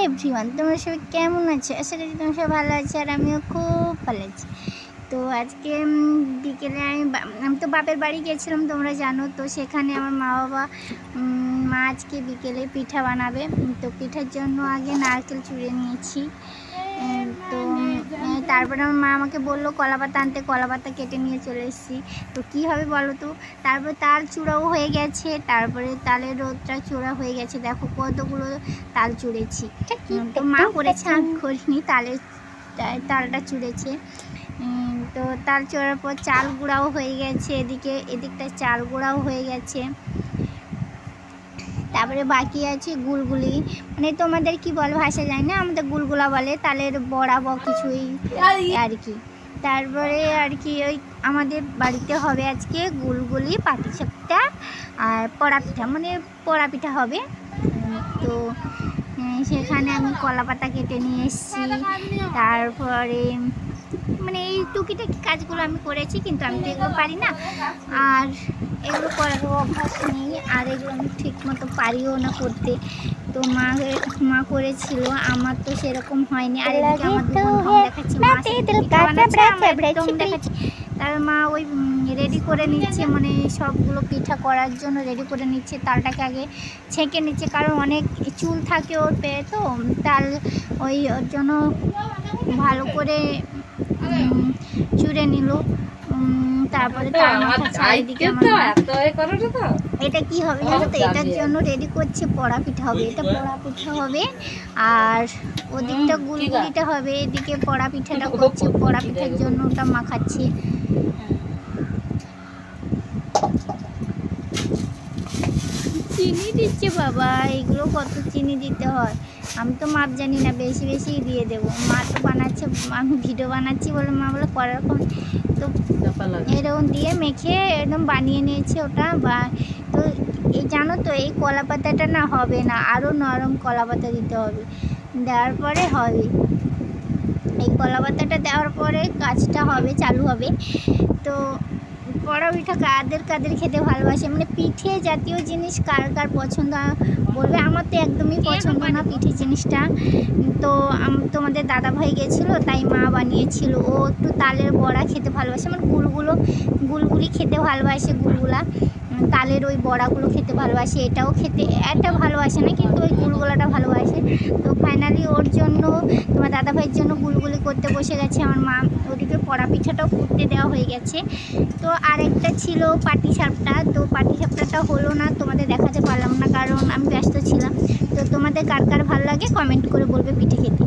Everyone, তোমরা সবাই কেমন আছো? আশা করি তোমরা সবাই ভালো আছো আর আমিও খুব ভালো আছি। তো আজকে বিকেলে আমি তো বাপের বাড়ি গিয়েছিলাম, তোমরা জানো। তো সেখানে আমার মা আজকে বিকেলে পিঠা বানাবে। তো পিঠার জন্য আগে নারকেল চুড়ে নিয়েছি। তো তারপরে আমার মা আমাকে বললো কলাপাতা আনতে, কলাপাতা কেটে নিয়ে চলে এসেছি। তো কী হবে বলো তো, তারপরে তাল চূড়াও হয়ে গেছে, তারপরে তালের রোদটা চূড়া হয়ে গেছে। দেখো কতগুলো তাল চুড়েছি। তো মা করেছে, আমি করিনি, তালটা চুড়েছে। তো তাল চড়ার পর চাল গুঁড়াও হয়ে গেছে, এদিকটা চাল গুঁড়াও হয়ে গেছে। তারপরে বাকি আছে গুলগুলি, মানে তোমাদের কি বল ভাষা যায় না, আমাদের গুলগুলা বলে, তালের বড়া বা কিছুই আর কি। তারপরে আর কি ওই আমাদের বাড়িতে হবে আজকে গুলগুলি, পাটিসাপটা আর পোড়া পিঠা, মানে পোড়া পিঠা হবে। তো সেখানে আমি কলাপাতা কেটে নিয়ে এসেছি। তারপরে মানে এই টুকিটাকি কাজগুলো আমি করেছি, কিন্তু আমি তো এগুলো পারি না, আর এগুলো করার অভ্যাস নেই, আর এগুলো আমি ঠিক মতো পারিও না করতে। তো মা করেছিল, আমার তো সেরকম হয়নি। আর এদিকে আমার ঢং দেখাচ্ছি, তার মা ওই রেডি করে নিচ্ছে, মানে সবগুলো পিঠা করার জন্য রেডি করে নিচ্ছে। তালটাকে আগে ছেঁকে নিচ্ছে, কারণ অনেক চুল থাকে ওর পেয়ে, তো তাল ওই ওর জন্য ভালো করে চুড়ে নিল। তারপরে এটা কি হবে জানো তো, এটার জন্য রেডি করছে পোড়া পিঠা হবে, এটা পোড়া পিঠা হবে। আর ওদিকটা গুলগুলিটা হবে, এদিকে পোড়া পিঠাটা করছে, পোড়া পিঠার জন্য ওটা মাখাচ্ছে। চিনি দিচ্ছে বাবা, এগুলো কত চিনি দিতে হয় আমি তো মাপ জানি না, বেশি বেশি দিয়ে দেবো। মা তো বানাচ্ছে, আমি ভিডিও বানাচ্ছি বলে মা বলে করার রকম, তো এরকম দিয়ে মেখে একদম বানিয়ে নিয়েছে ওটা। তো এই জানো তো, এই কলা পাতাটা না হবে না, আরও নরম কলা পাতা দিতে হবে, দেওয়ার পরে হবে। এই কলা পাতাটা দেওয়ার পরে কাজটা হবে, চালু হবে। তো পোড়া পিঠা কাদের খেতে ভালোবাসে, মানে পিঠে জাতীয় জিনিস কার কার পছন্দ বলবে। আমার তো একদমই পছন্দ না পিঠে জিনিসটা। তো তোমাদের দাদাভাই গেছিলো, তাই মা বানিয়েছিল। ও একটু তালের বড়া খেতে ভালোবাসে, মানে গুলগুলি খেতে ভালোবাসে, গুলগুলা তালের ওই বড়াগুলো খেতে ভালোবাসে। এটা ভালোবাসে না, কিন্তু ওই গুলগুলাটা ভালোবাসে। তো ফাইনালি ওর জন্য, তোমার দাদাভাইয়ের জন্য গুলগুলি করতে বসে গেছে আমার মা। ওদিকে পোড়া পিঠাটাও করতে দেওয়া হয়ে গেছে। তো আরেকটা ছিল পাটিসাপটা, তো পাটিসাপটাটা হলো না, তোমাদের দেখাতে পারলাম না কারণ আমি ব্যস্ত ছিলাম। তো তোমাদের কার কার ভালো লাগে কমেন্ট করে বলবে পিঠে খেতে।